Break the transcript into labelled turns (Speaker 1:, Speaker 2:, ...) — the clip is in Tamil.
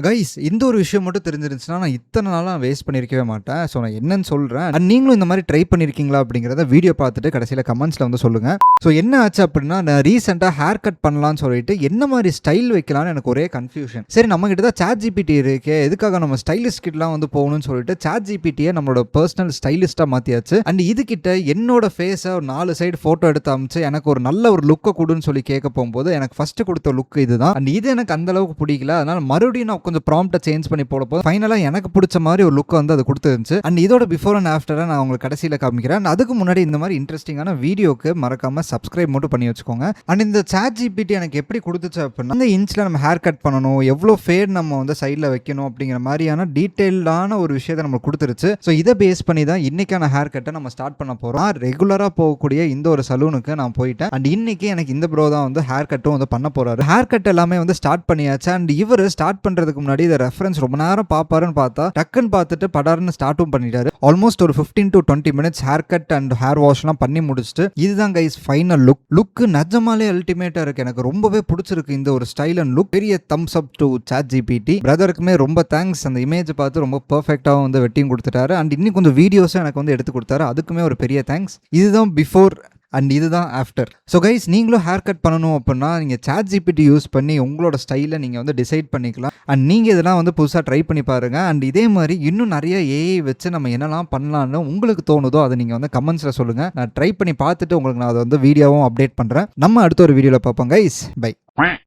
Speaker 1: கைஸ் இந்த ஒரு விஷயம் மட்டும் தெரிஞ்சிருந்துச்சுன்னா நான் இத்தனை நாளாக வேஸ்ட் பண்ணியிருக்கவே மாட்டேன். ஸோ நான் என்னன்னு சொல்கிறேன். அண்ட் நீங்களும் இந்த மாதிரி ட்ரை பண்ணியிருக்கீங்களா அப்படிங்கிறத வீடியோ பார்த்துட்டு கடைசியில் கமெண்ட்ஸில் வந்து சொல்லுங்கள். ஸோ என்ன ஆச்சு அப்படின்னா, நான் ரீசெண்டாக ஹேர் கட் பண்ணலான்னு சொல்லிட்டு என்ன மாதிரி ஸ்டைல் வைக்கலான்னு எனக்கு ஒரே கன்ஃபியூஷன். சரி, நம்ம கிட்ட தான் சாட் ஜிபிடி இருக்கே, எதுக்காக நம்ம ஸ்டைலிஸ்ட் கிட்டலாம் வந்து போகணும்னு சொல்லிட்டு சாட் ஜிபிடியை நம்மளோட பர்சனல் ஸ்டைலிஸ்ட்டாக மாற்றியாச்சு. அண்ட் இதுகிட்ட என்னோட ஃபேஸை ஒரு 4 சைடு ஃபோட்டோ எடுத்து அமைச்சு எனக்கு ஒரு நல்ல ஒரு லுக்கை கொடுன்னு சொல்லி கேட்க போகும்போது எனக்கு ஃபஸ்ட்டு கொடுத்த லுக் இதுதான். அண்ட் இது எனக்கு அந்த அளவுக்கு பிடிக்கல. அதனால மறுபடியும் நான் கொஞ்சம் ப்ராம்ப்டை சேஞ்ச் பண்ணி போட போது ஃபைனலாக எனக்கு பிடிச்ச மாதிரி ஒரு லுக் வந்து அது கொடுத்துருந்துச்சு. அண்ட் இதோட பிஃபோர் அண்ட் ஆஃப்டரை நான் உங்களுக்கு கடைசியில் காமிக்கிறேன். அதுக்கு முன்னாடி இந்த மாதிரி இன்ட்ரெஸ்டிங்கான வீடியோக்கு மறக்காம சப்ஸ்கிரைப் மட்டும் பண்ணி வச்சுக்கோங்க. அண்ட் இந்த சாட் ஜிபிடி எனக்கு எப்படி கொடுத்துச்சு அப்படின்னா, இந்த இன்ச்சில் நம்ம ஹேர் கட் பண்ணணும், எவ்வளோ ஃபேட் நம்ம வந்து சைடில் வைக்கணும் அப்படிங்கிற மாதிரியான டீட்டெயில்டான ஒரு விஷயத்தை நம்ம கொடுத்துருச்சு. ஸோ இதை பேஸ் பண்ணி தான் இன்னைக்கான ஹேர் கட்டை நம்ம ஸ்டார்ட் பண்ண போகிறோம். ரெகுலராக போகக்கூடிய இந்த ஒரு சலூனுக்கு நான் போயிட்டேன். அண்ட் இன்னைக்கு எனக்கு இந்த ப்ரோ தான் வந்து ஹேர் கட்டும் வந்து பண்ண போறாரு. ஹேர் கட் எல்லாமே வந்து ஸ்டார்ட் பண்ணியாச்சு. அண்ட் இவர் ஸ்டார்ட் பண்றதுக்கு முன்னாடி இதை ரெஃபரன்ஸ் ரொம்ப நேரம் பார்ப்பாருன்னு பார்த்தா டக்குன்னு பார்த்துட்டு படாருன்னு ஸ்டார்ட்டும் பண்ணிட்டாரு. ஆல்மோஸ்ட் ஒரு 15 to 20 minutes hair cut and hair வாஷ்லாம் பண்ணி முடிச்சுட்டு இதுதான் கைஸ் ஃபைனல் லுக் நிஜமாலே அல்டிமேட்டா இருக்கு. எனக்கு ரொம்பவே பிடிச்சிருக்கு இந்த ஒரு ஸ்டைல் அண்ட் லுக். பெரிய thumbs up to ChatGPT பிரதருக்குமே ரொம்ப தேங்க்ஸ். அந்த இமேஜ் பார்த்து ரொம்ப பெர்ஃபெக்டாக வந்து வெட்டிங் கொடுத்துட்டாரு. அண்ட் இன்னும் கொஞ்சம் வீடியோஸும் எனக்கு வந்து எடுத்து கொடுத்தாரு. அதுக்குமே ஒரு பெரிய தேங்க்ஸ். இதுதான் பிஃபோர் அண்ட் இதுதான் ஆஃப்டர். ஸோ கைஸ், நீங்களும் ஹேர் கட் பண்ணணும் அப்படின்னா நீங்கள் சாட் ஜிபிடி யூஸ் பண்ணி உங்களோட ஸ்டைலை நீங்கள் வந்து டிசைட் பண்ணிக்கலாம். அண்ட் நீங்கள் இதெல்லாம் வந்து புதுசாக ட்ரை பண்ணி பாருங்கள். அண்ட் இதே மாதிரி இன்னும் நிறைய ஏஐ வச்சு நம்ம என்னெல்லாம் பண்ணலான்னு உங்களுக்கு தோணுதோ அதை நீங்கள் வந்து கமெண்ட்ஸில் சொல்லுங்கள். நான் ட்ரை பண்ணி பார்த்துட்டு உங்களுக்கு நான் அதை வந்து வீடியோவும் அப்டேட் பண்ணுறேன். நம்ம அடுத்த ஒரு வீடியோவில் பார்ப்போம் கைஸ். பை.